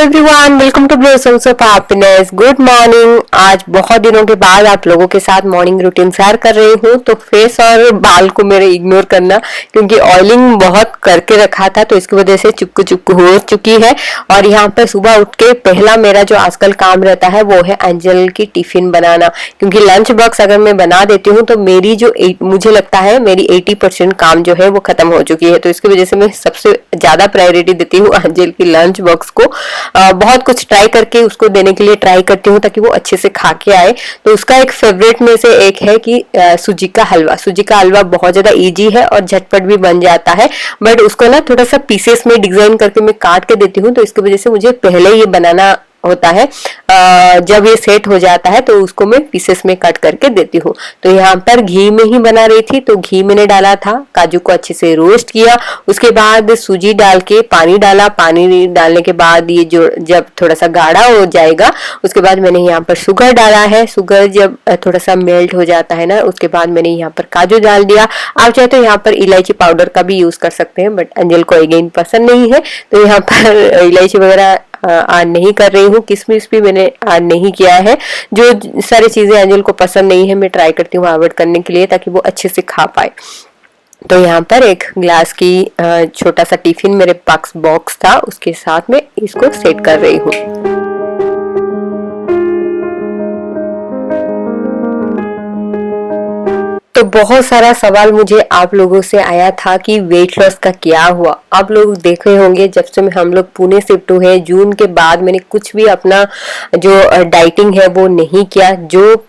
Everyone, welcome to blossoms of happiness. Good morning. आज बहुत दिनों के बाद आप लोगों के साथ मॉर्निंग रूटीन शेयर कर रही हूँ। तो फेस और बाल को मेरे इग्नोर करना, क्योंकि ऑयलिंग बहुत करके रखा था तो इसकी वजह से चुपकू चुपकू हो चुकी है। और यहाँ पर सुबह उठ के पहला मेरा जो आजकल काम रहता है वो है एंजल की टिफिन बनाना, क्योंकि लंच बॉक्स अगर मैं बना देती हूँ तो मेरी जो मुझे लगता है मेरी 80% काम जो है वो खत्म हो चुकी है। तो इसकी वजह से मैं सबसे ज्यादा प्रायोरिटी देती हूँ एंजल की लंच बॉक्स को। बहुत कुछ ट्राई करके उसको देने के लिए ट्राई करती हूँ ताकि वो अच्छे से खा के आए। तो उसका एक फेवरेट में से एक है कि सूजी का हलवा। सूजी का हलवा बहुत ज्यादा इजी है और झटपट भी बन जाता है, बट उसको ना थोड़ा सा पीसेस में डिजाइन करके मैं काट के देती हूँ। तो इसकी वजह से मुझे पहले ये बनाना होता है। जब ये सेट हो जाता है तो उसको मैं पीसेस में कट करके देती हूँ। तो यहाँ पर घी में ही बना रही थी, तो घी मैंने डाला था, काजू को अच्छे से रोस्ट किया, उसके बाद सूजी डाल के पानी डाला। पानी डालने के बाद ये जो जब थोड़ा सा गाढ़ा हो जाएगा उसके बाद मैंने यहाँ पर शुगर डाला है। शुगर जब थोड़ा सा मेल्ट हो जाता है ना, उसके बाद मैंने यहाँ पर काजू डाल दिया। आप चाहे तो यहाँ पर इलायची पाउडर का भी यूज कर सकते हैं, बट अंजल को अगेन पसंद नहीं है तो यहाँ पर इलायची वगैरह ऐड नहीं कर रही हूँ। किशमिश भी मैंने ऐड नहीं किया है। जो सारी चीजें अंजल को पसंद नहीं है मैं ट्राई करती हूँ अवॉइड करने के लिए, ताकि वो अच्छे से खा पाए। तो यहाँ पर एक ग्लास की छोटा सा टिफिन मेरे पास बॉक्स था, उसके साथ में इसको सेट कर रही हूँ। तो बहुत सारा सवाल मुझे आप लोगों से आया था कि वेट लॉस का क्या हुआ। आप लोग देखे होंगे जब से हम लोग पुणे शिफ्ट हुए जून के बाद मैंने कुछ भी अपना जो डाइटिंग है वो नहीं किया। जो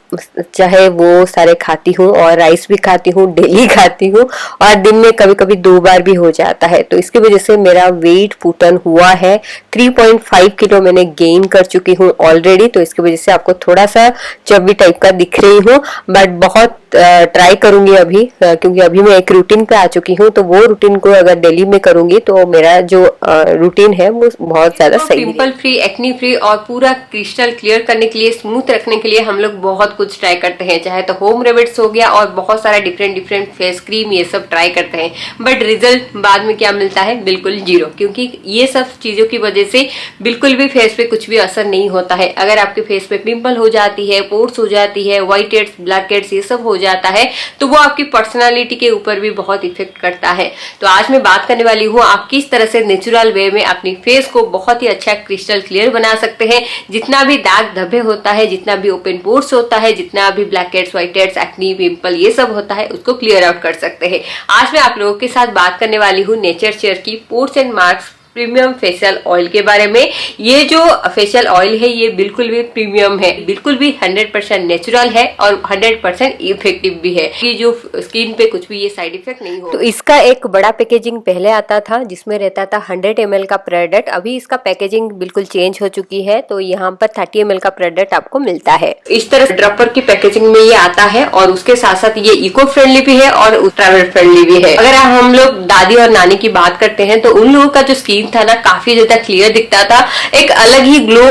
चाहे वो सारे खाती हूँ और राइस भी खाती हूँ, डेली खाती हूँ, और दिन में कभी कभी 2 बार भी हो जाता है। तो इसकी वजह से मेरा वेट पुटन हुआ है। 3.5 किलो मैंने गेन कर चुकी हूँ ऑलरेडी। तो इसकी वजह से आपको थोड़ा सा चब्बी टाइप का दिख रही हूँ, बट बहुत ट्राई करूंगी अभी, क्योंकि अभी मैं एक रूटीन पे आ चुकी हूँ। तो वो रूटीन को अगर डेली में करूंगी तो मेरा जो रूटीन है वो बहुत ज्यादा सही है। पिंपल फ्री, एक्नी फ्री और पूरा क्रिस्टल क्लियर करने के लिए, स्मूथ रखने के लिए हम लोग बहुत कुछ ट्राई करते हैं। चाहे तो होम रेमेडीज हो गया और बहुत सारा डिफरेंट फेस क्रीम, ये सब ट्राई करते हैं, बट रिजल्ट बाद में क्या मिलता है? बिल्कुल जीरो। क्योंकि ये सब चीजों की वजह से बिल्कुल भी फेस पे कुछ भी असर नहीं होता है। अगर आपके फेस पे पिंपल हो जाती है, पोर्स हो जाती है, व्हाइट हेड्स, ब्लैक हेड्स, ये सब हो जाता है तो वो आपकी पर्सनालिटी के ऊपर भी बहुत इफेक्ट करता है। तो आज मैं बात करने वाली हूँ आप किस तरह से नेचुरल वे में अपनी फेस को बहुत ही अच्छा क्रिस्टल क्लियर बना सकते हैं। जितना भी दाग धब्बे होता है, जितना भी ओपन पोर्स होता है, जितना भी black heads, white heads, acne, pimple, ये सब होता है, उसको क्लियर आउट कर सकते हैं। आज मैं आप लोगों के साथ बात करने वाली हूँ नेचर शेयर की pores and marks premium facial oil के बारे में। ये जो फेशियल ऑयल है ये बिल्कुल भी प्रीमियम है, बिल्कुल भी 100% नेचुरल है और 100% इफेक्टिव भी है। कि जो स्किन पे कुछ भी ये साइड इफेक्ट नहीं हो। तो इसका एक बड़ा पैकेजिंग पहले आता था जिसमें रहता था 100 ml का प्रोडक्ट। अभी इसका पैकेजिंग बिल्कुल चेंज हो चुकी है, तो यहाँ पर 30 ml का प्रोडक्ट आपको मिलता है। इस तरह ड्रॉपर की पैकेजिंग में ये आता है और उसके साथ साथ ये इको फ्रेंडली भी है और ट्रैवल फ्रेंडली भी है। अगर हम लोग दादी और नानी की बात करते हैं तो उन लोगों का जो स्किन था ना काफी ज्यादा क्लियर दिखता था, एक अलग ही ग्लो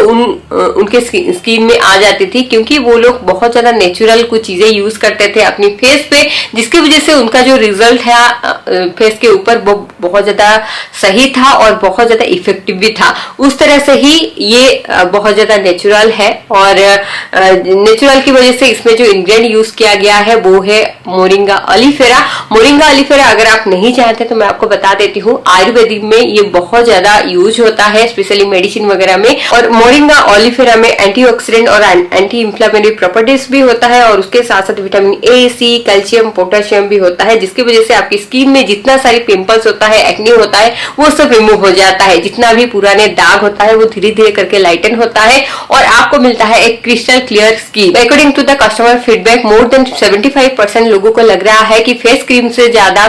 उनके स्किन में आ जाती थी, क्योंकि वो लोग बहुत ज्यादा नेचुरल कुछ चीजें यूज करते थे अपनी फेस पे, जिसकी वजह से उनका जो रिजल्ट है फेस के ऊपर वो बहुत ज्यादा सही था और बहुत ज्यादा इफेक्टिव भी था। उस तरह से ही ये बहुत ज्यादा नेचुरल है और नेचुरल की वजह से इसमें जो इंग्रेडिएंट यूज किया गया है वो है मोरिंगा ऑलिफेरा। मोरिंगा ऑलिफेरा अगर आप नहीं जानते तो मैं आपको बता देती हूँ, आयुर्वेदिक में ये बहुत ज्यादा यूज होता है, स्पेशली मेडिसिन वगैरह में। और मोरिंगा ऑलिफेरा में एंटीऑक्सीडेंट और एंटी इंफ्लेमेटरी प्रॉपर्टीज भी होता है और उसके साथ साथ vitamin A, C, calcium, potassium भी होता है, जिसकी वजह से आपकी स्किन में जितना सारी पिंपल्स होता है, एक्ने होता है, वो सब रिमूव हो जाता है। जितना भी पुराने दाग होता है वो धीरे धीरे करके लाइटन होता है और आपको मिलता है एक crystal clear skin. According to the customer feedback, more than 75% लोगों को लग रहा है कि फेस क्रीम से ज्यादा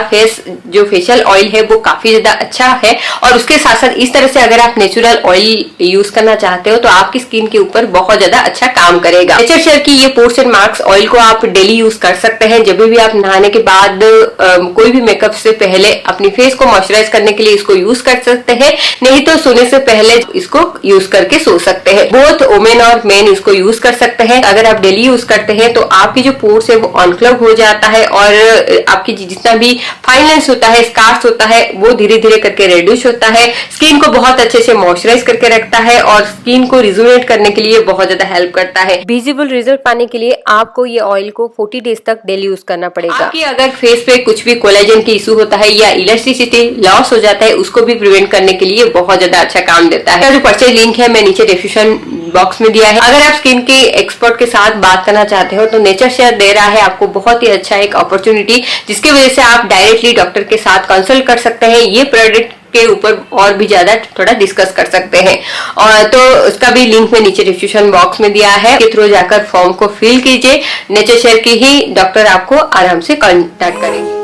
जो फेशियल ऑयल है वो काफी ज्यादा अच्छा है। और उसके साथ साथ इस तरह से अगर आप नेचुरल ऑयल यूज करना चाहते हो तो आपकी स्किन के ऊपर बहुत ज्यादा अच्छा काम करेगा। नेचर शेयर की ये पोर्स एंड मार्क्स ऑयल को आप डेली यूज कर सकते हैं। जब भी आप नहाने के बाद कोई भी मेकअप से पहले अपनी फेस को मॉइस्चराइज करने के लिए इसको यूज कर सकते हैं, नहीं तो सोने से पहले इसको यूज करके सो सकते हैं। बोथ वुमेन और मेन इसको यूज कर सकते हैं। अगर आप डेली यूज करते हैं तो आपकी जो पोर्स है वो अनक्लग हो जाता है और आपकी जितना भी फाइन लाइंस होता है, स्कार्स होता है, वो धीरे धीरे करके रिड्यूस होता है स्किन को बहुत अच्छे से मॉइस्चराइज करके रखता है और स्किन को रिजुनेट करने के लिए बहुत ज्यादा हेल्प करता है। विजिबल रिजल्ट पाने के लिए आपको ये ऑयल को 40 डेज तक डेली यूज करना पड़ेगा। आपकी अगर फेस पे कुछ भी कोलेजन की इशू होता है या इलास्टिसिटी लॉस हो जाता है, उसको भी प्रिवेंट करने के लिए बहुत ज्यादा अच्छा काम देता है। जो परचेज लिंक है मैं नीचे डिस्क्रिप्शन बॉक्स में दिया है। अगर आप स्किन के एक्सपर्ट के साथ बात करना चाहते हो तो नेचर शेयर दे रहा है आपको बहुत ही अच्छा एक अपॉर्चुनिटी, जिसकी वजह से आप डायरेक्टली डॉक्टर के साथ कंसल्ट कर सकते हैं। ये प्रोडक्ट के ऊपर और भी ज्यादा थोड़ा डिस्कस कर सकते हैं, और तो उसका भी लिंक मैं नीचे डिस्क्रिप्शन बॉक्स में दिया है। के थ्रू जाकर फॉर्म को फिल कीजिए, नेचर शेयर की ही डॉक्टर आपको आराम से कांटेक्ट करेंगे।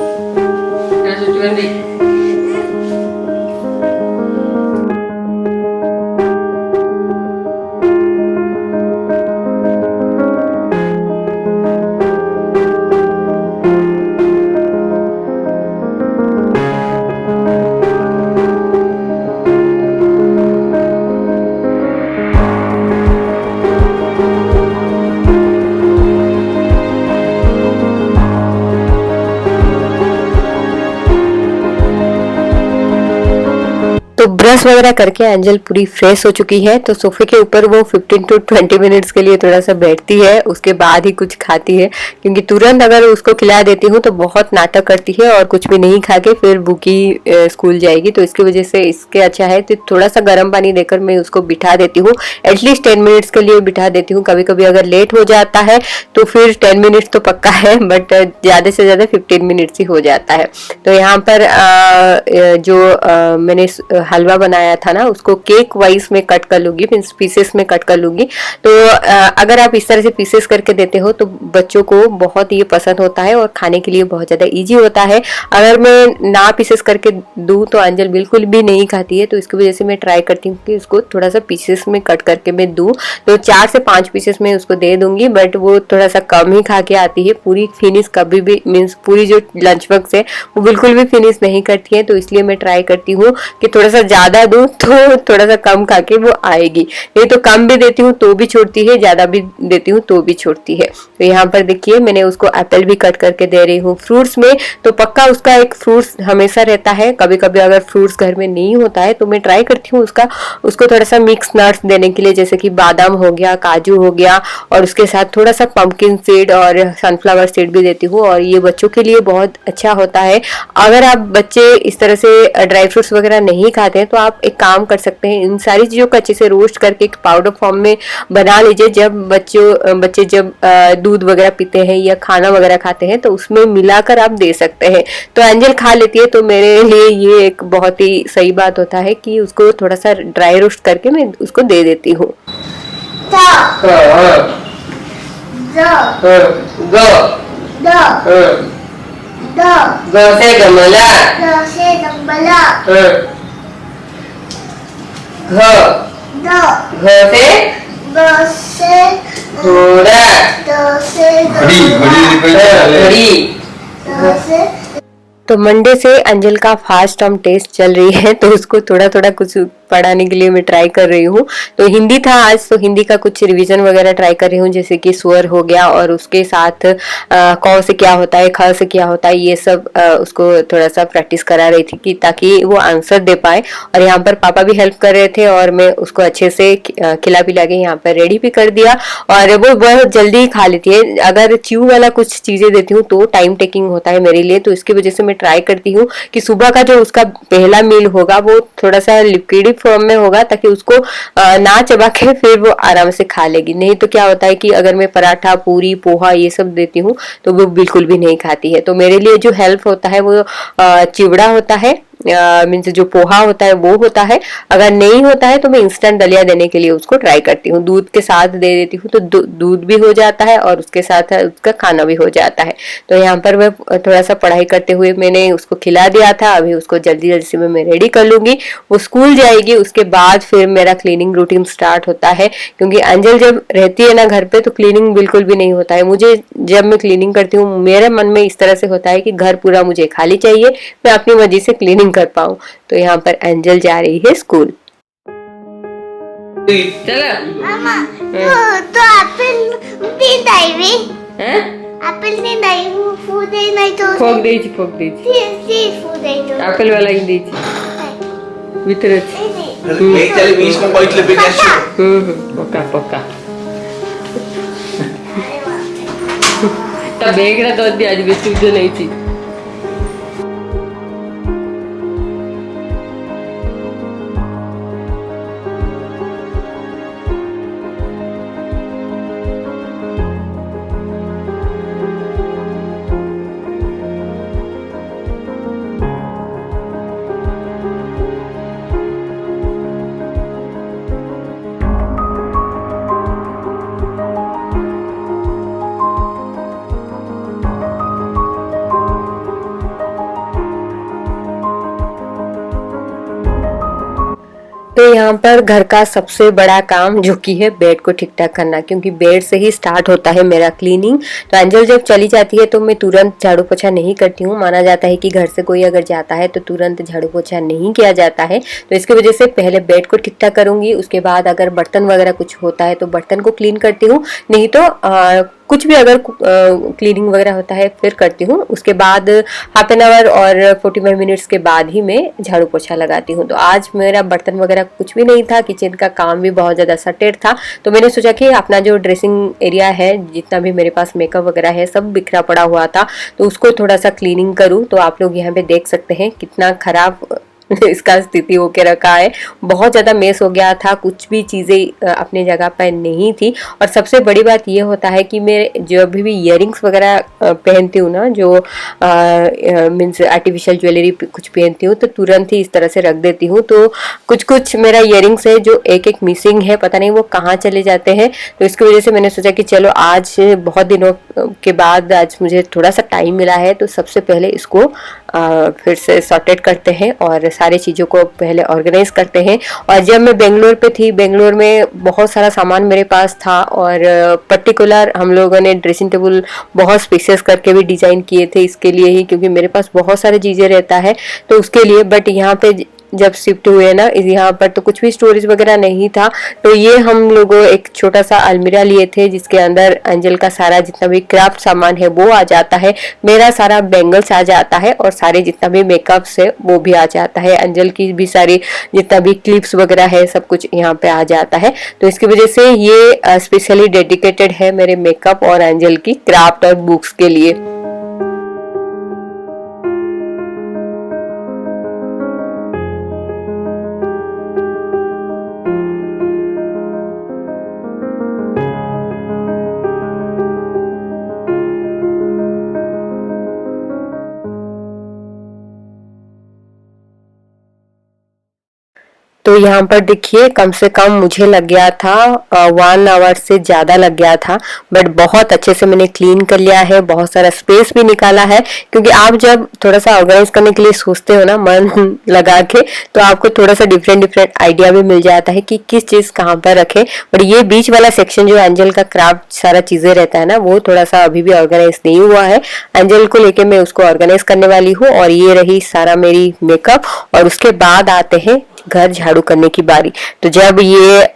तो ब्रश वगैरह करके एंजल पूरी फ्रेश हो चुकी है। तो सोफे के ऊपर वो 15 to 20 मिनट्स के लिए थोड़ा सा बैठती है, उसके बाद ही कुछ खाती है, क्योंकि तुरंत अगर उसको खिला देती हूँ तो बहुत नाटक करती है और कुछ भी नहीं खा के फिर भूखी स्कूल जाएगी। तो इसकी वजह से इसके अच्छा है तो थोड़ा सा गर्म पानी देकर मैं उसको बिठा देती हूँ, एटलीस्ट 10 मिनट्स के लिए बिठा देती हूँ। कभी कभी अगर लेट हो जाता है तो फिर 10 मिनट्स तो पक्का है, बट ज्यादा से ज्यादा 15 मिनट्स ही हो जाता है। तो यहाँ पर जो मैंने हलवा बनाया था ना, उसको केक वाइज में कट कर लूंगी, मींस पीसेस में कट कर लूंगी। तो अगर आप इस तरह से पीसेस करके देते हो तो बच्चों को बहुत ये पसंद होता है और खाने के लिए बहुत ज्यादा इजी होता है। अगर मैं ना पीसेस करके दूं तो अंजल बिल्कुल भी नहीं खाती है, तो इसकी वजह से मैं ट्राई करती हूँ कि उसको थोड़ा सा पीसेस में कट करके मैं दूं। तो 4 से 5 पीसेस में उसको दे दूंगी, बट वो थोड़ा सा कम ही खा के आती है। पूरी फिनिश कभी भी, मीन्स पूरी जो लंच बॉक्स है वो बिल्कुल भी फिनिश नहीं करती है। तो इसलिए मैं ट्राई करती हूँ कि थोड़ा सा ज्यादा दूं तो थोड़ा सा कम खा के वो आएगी, नहीं तो कम भी देती हूँ तो भी छोड़ती है, ज्यादा भी देती हूँ तो भी छोड़ती है। तो यहाँ पर देखिए मैंने उसको एप्पल भी कट करके दे रही हूँ। फ्रूट्स में तो पक्का उसका एक फ्रूट्स हमेशा रहता है। कभी कभी अगर फ्रूट्स घर में नहीं होता है तो मैं ट्राई करती हूँ उसको थोड़ा सा मिक्स नट्स देने के लिए, जैसे कि बादाम हो गया, काजू हो गया, और उसके साथ थोड़ा सा पंपकिन सीड और सनफ्लावर सीड भी देती हूँ, और ये बच्चों के लिए बहुत अच्छा होता है। अगर आप बच्चे इस तरह से ड्राई फ्रूट्स वगैरह नहीं खाते हैं तो आप एक काम कर सकते हैं, इन सारी चीजों को अच्छे से रोस्ट करके एक पाउडर फॉर्म में बना लीजिए। जब बच्चे जब दूध वगैरह पीते हैं या खाना वगैरह खाते हैं तो उसमें मिलाकर आप दे सकते हैं। तो एंजल खा लेती है, तो मेरे लिए ये एक बहुत ही सही बात होता है कि उसको थोड़ा सा ड्राई रोस्ट करके मैं उसको दे देती हूँ। तो मंडे से अंजल का फर्स्ट टर्म टेस्ट चल रही है, तो उसको थोड़ा थोड़ा कुछ पढ़ाने के लिए मैं ट्राई कर रही हूँ। तो हिंदी था आज, तो हिंदी का कुछ रिवीजन वगैरह ट्राई कर रही हूँ, जैसे कि स्वर हो गया और उसके साथ क से क्या होता है, ख से क्या होता है, ये सब उसको थोड़ा सा प्रैक्टिस करा रही थी कि ताकि वो आंसर दे पाए। और यहाँ पर पापा भी हेल्प कर रहे थे और मैं उसको अच्छे से खिला पिला के यहाँ पर रेडी भी कर दिया, और वो बहुत जल्दी खा लेती है। अगर च्यू वाला कुछ चीजें देती हूँ तो टाइम टेकिंग होता है मेरे लिए, तो इसकी वजह से मैं ट्राई करती हूँ कि सुबह का जो उसका पहला मील होगा वो थोड़ा सा लिक्विड फॉर्म में होगा, ताकि उसको ना चबा के फिर वो आराम से खा लेगी। नहीं तो क्या होता है कि अगर मैं पराठा, पूरी, पोहा ये सब देती हूँ तो वो बिल्कुल भी नहीं खाती है। तो मेरे लिए जो हेल्प होता है वो चिवड़ा होता है, मीन्स जो पोहा होता है वो होता है। अगर नहीं होता है तो मैं इंस्टेंट दलिया देने के लिए उसको ट्राई करती हूँ, दूध के साथ दे देती हूँ, तो दूध भी हो जाता है और उसके साथ उसका खाना भी हो जाता है। तो यहाँ पर मैं थोड़ा सा पढ़ाई करते हुए मैंने उसको खिला दिया था। अभी उसको जल्दी जल्दी से मैं रेडी कर लूंगी, वो स्कूल जाएगी, उसके बाद फिर मेरा क्लीनिंग रूटीन स्टार्ट होता है। क्योंकि अंजल जब रहती है ना घर पे तो क्लीनिंग बिल्कुल भी नहीं होता है। मुझे जब मैं क्लीनिंग करती हूँ मेरे मन में इस तरह से होता है कि घर पूरा मुझे खाली चाहिए, मैं अपनी मर्जी से क्लीनिंग कर पाऊं। तो यहाँ पर एंजल जा रही है स्कूल। मामा, तो एप्पल नहीं दाइवे हैं? एप्पल नहीं दाइव फूड नहीं तो फोक देची सी फूड तो एप्पल वाला ही देची वितरच Meitä viisi koitle pitäisi. पक्का पक्का ता बेगड़ा तो आज बिस्कुट जो नहीं थी तो यहाँ पर घर का सबसे बड़ा काम जो कि है बेड को ठीक ठाक करना, क्योंकि बेड से ही स्टार्ट होता है मेरा क्लीनिंग। तो एंजल जब चली जाती है तो मैं तुरंत झाड़ू पोछा नहीं करती हूँ। माना जाता है कि घर से कोई अगर जाता है तो तुरंत झाड़ू पोछा नहीं किया जाता है, तो इसकी वजह से पहले बेड को ठीक ठाक करूंगी। उसके बाद अगर बर्तन वगैरह कुछ होता है तो बर्तन को क्लीन करती हूँ, नहीं तो कुछ भी अगर क्लीनिंग वगैरह होता है फिर करती हूँ। उसके बाद हाफ एन आवर और 45 मिनट्स के बाद ही मैं झाड़ू पोछा लगाती हूँ। तो आज मेरा बर्तन वगैरह कुछ भी नहीं था, किचन का काम भी बहुत ज़्यादा सटेड था, तो मैंने सोचा कि अपना जो ड्रेसिंग एरिया है, जितना भी मेरे पास मेकअप वगैरह है, सब बिखरा पड़ा हुआ था, तो उसको थोड़ा सा क्लीनिंग करूँ। तो आप लोग यहाँ पे देख सकते हैं कितना खराब इसका स्थिति होके रखा है। बहुत ज़्यादा मेस हो गया था, कुछ भी चीज़ें अपने जगह पर नहीं थी। और सबसे बड़ी बात ये होता है कि मैं जब भी इयरिंग्स वगैरह पहनती हूँ ना, जो मीन्स आर्टिफिशियल ज्वेलरी कुछ पहनती हूँ, तो तुरंत ही इस तरह से रख देती हूँ। तो कुछ कुछ मेरा इयरिंग्स है जो एक एक मिसिंग है, पता नहीं वो कहाँ चले जाते हैं। तो इसकी वजह से मैंने सोचा कि चलो आज बहुत दिनों के बाद आज मुझे थोड़ा सा टाइम मिला है, तो सबसे पहले इसको फिर से सॉर्टेड करते हैं और सारी चीज़ों को पहले ऑर्गेनाइज करते हैं। और जब मैं बेंगलोर पे थी, बेंगलोर में बहुत सारा सामान मेरे पास था, और पर्टिकुलर हम लोगों ने ड्रेसिंग टेबल बहुत स्पेसियस करके भी डिज़ाइन किए थे इसके लिए ही, क्योंकि मेरे पास बहुत सारी चीज़ें रहता है तो उसके लिए। बट यहाँ पे जब शिफ्ट हुए ना यहाँ पर, तो कुछ भी स्टोरेज वगैरह नहीं था। तो ये हम लोगों एक छोटा सा अलमीरा लिए थे, जिसके अंदर एंजल का सारा जितना भी क्राफ्ट सामान है वो आ जाता है, मेरा सारा बैंगल्स आ जाता है, और सारे जितना भी मेकअप्स है वो भी आ जाता है, एंजल की भी सारी जितना भी क्लिप्स वगैरह है सब कुछ यहाँ पे आ जाता है। तो इसकी वजह से ये स्पेशली डेडिकेटेड है मेरे मेकअप और एंजल की क्राफ्ट और बुक्स के लिए। तो यहाँ पर देखिए कम से कम मुझे लग गया था 1 आवर से ज़्यादा लग गया था, बट बहुत अच्छे से मैंने क्लीन कर लिया है, बहुत सारा स्पेस भी निकाला है। क्योंकि आप जब थोड़ा सा ऑर्गेनाइज करने के लिए सोचते हो ना मन लगा के, तो आपको थोड़ा सा डिफरेंट आइडिया भी मिल जाता है कि किस चीज़ कहाँ पर रखे। बट ये बीच वाला सेक्शन जो एंजल का क्राफ्ट सारा चीज़ें रहता है ना, वो थोड़ा सा अभी भी ऑर्गेनाइज नहीं हुआ है। एंजल को लेके मैं उसको ऑर्गेनाइज करने वाली हूँ। और ये रही सारा मेरी मेकअप, और उसके बाद आते हैं घर झाड़ू करने की बारी। तो जब ये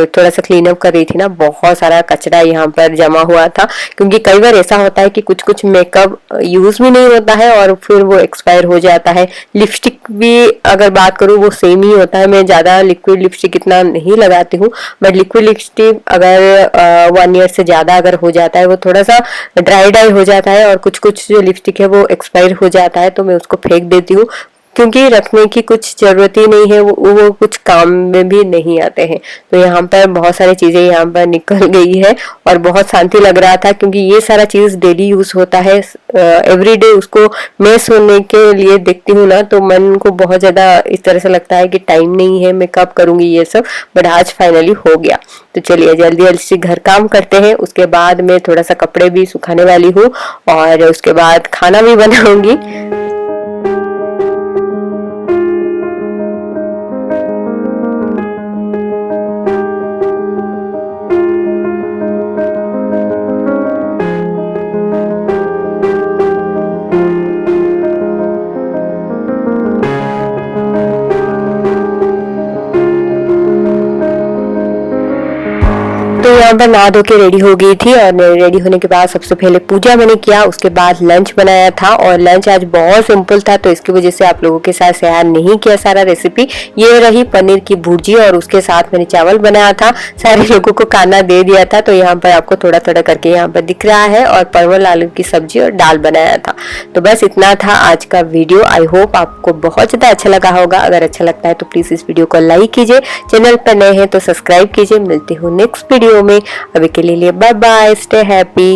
थोड़ा सा क्लीन अप कर रही थी ना, बहुत सारा कचरा यहाँ पर जमा हुआ था, क्योंकि कई बार ऐसा होता है कि कुछ कुछ मेकअप यूज भी नहीं होता है और फिर वो एक्सपायर हो जाता है। लिपस्टिक भी अगर बात करूँ वो सेम ही होता है। मैं ज्यादा लिक्विड लिपस्टिक इतना नहीं लगाती हूँ, बट लिक्विड लिपस्टिक अगर 1 ईयर से ज्यादा अगर हो जाता है, वो थोड़ा सा ड्राई हो जाता है, और कुछ कुछ जो लिपस्टिक है वो एक्सपायर हो जाता है, तो मैं उसको फेंक देती हूँ, क्योंकि रखने की कुछ जरूरत ही नहीं है, वो कुछ काम में भी नहीं आते हैं। तो यहाँ पर बहुत सारी चीजें यहाँ पर निकल गई है, और बहुत शांति लग रहा था, क्योंकि ये सारा चीज डेली यूज होता है। एवरीडे उसको मेस होने के लिए देखती हूँ ना, तो मन को बहुत ज्यादा इस तरह से लगता है कि टाइम नहीं है, मैं कब करूंगी ये सब। बट आज फाइनली हो गया। तो चलिए जल्दी जल्दी से घर काम करते हैं, उसके बाद मैं थोड़ा सा कपड़े भी सुखाने वाली हूँ, और उसके बाद खाना भी बनाऊंगी। तो यहाँ यहाँ पर नहा धो के रेडी हो गई थी और रेडी होने के बाद सबसे पहले पूजा मैंने किया, उसके बाद लंच बनाया था और लंच आज बहुत सिंपल था तो इसकी वजह से आप लोगों के साथ शेयर नहीं किया सारा रेसिपी। ये रही पनीर की भुर्जी और उसके साथ मैंने चावल बनाया था, सारे लोगों को खाना दे दिया था तो यहाँ पर आपको थोड़ा थोड़ा करके यहाँ पर दिख रहा है, और परवल आलू की सब्जी और दाल बनाया था। तो बस इतना था आज का वीडियो। आई होप आपको बहुत ज्यादा अच्छा लगा होगा। अगर अच्छा लगता है तो प्लीज इस वीडियो को लाइक कीजिए, चैनल पर नए हैं तो सब्सक्राइब कीजिए। मिलते हो नेक्स्ट वीडियो में, अभी के लिए बाय बाय, स्टे हैप्पी।